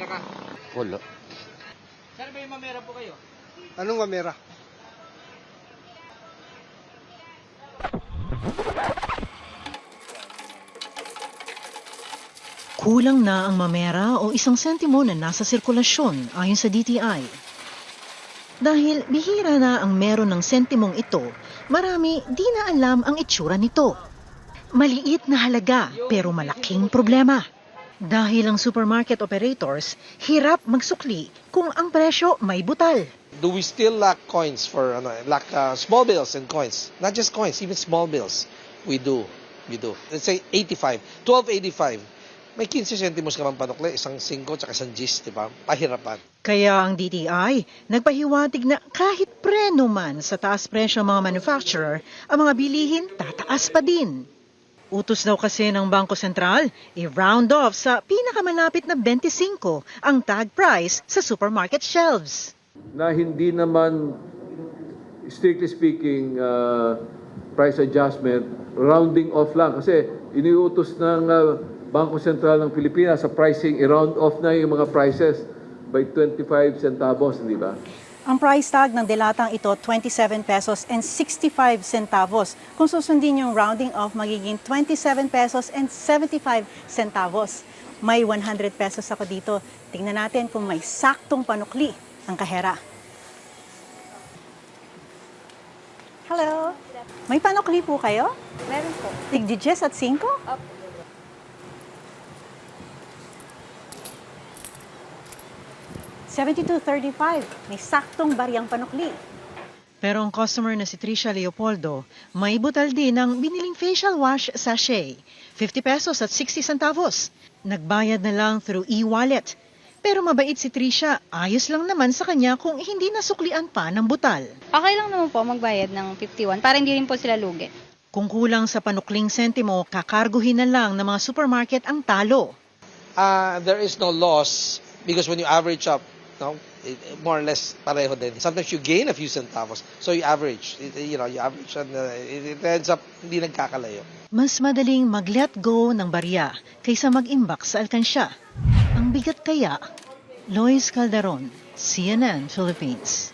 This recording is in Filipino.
ka? Wala. Sir, may mamera po kayo? Anong mamera? Kulang na ang mamera o 1 sentimo na nasa sirkulasyon ayon sa DTI. Dahil bihira na ang meron ng sentimong ito, marami di na alam ang itsura nito. Maliit na halaga pero malaking problema. Dahil ang supermarket operators hirap magsukli kung ang presyo may butal. Do we still lack coins for small bills and coins? Not just coins, even small bills. We do. Let's say 85, 12.85. May 15 sentimos ka mang panukli, 1 5 tsaka 1 gis, di ba? Pahirapan. Kaya ang DTI nagpahiwatig na kahit preno man sa taas presyo ng mga manufacturer, ang mga bilihin tataas pa din. Utos daw kasi ng Bangko Sentral, i-round off sa pinakamalapit na 25 ang tag price sa supermarket shelves. Na hindi naman, strictly speaking, price adjustment, rounding off lang. Kasi iniutos ng Bangko Sentral ng Pilipinas sa pricing, i-round off na yung mga prices by 25 centavos, di ba? Ang price tag ng delatang ito, 27 pesos and 65 centavos. Kung susundin yung rounding off, magiging 27 pesos and 75 centavos. May 100 pesos ako dito. Tingnan natin kung may saktong panukli ang kahera. Hello. May panukli po kayo? Meron po. Tig-10 at 5? Opo. $72.35. May saktong bariyang panukli. Pero ang customer na si Tricia Leopoldo, may butal din ng biniling facial wash sachet, 50 pesos at 60 centavos. Nagbayad na lang through e-wallet. Pero mabait si Tricia, ayos lang naman sa kanya kung hindi nasuklian pa ng butal. Okay lang naman po magbayad ng 51 para hindi rin po sila lugi. Kung kulang sa panukling sentimo, kakarguhin na lang ng mga supermarket ang talo. There is no loss because when you average up, more or less pareho din. Sometimes you gain a few centavos. So you average. You average and it ends up hindi nagkakalayo. Mas madaling mag-let go ng barya kaysa mag-imbak sa alkansya. Ang bigat kaya? Lois Calderon, CNN Philippines.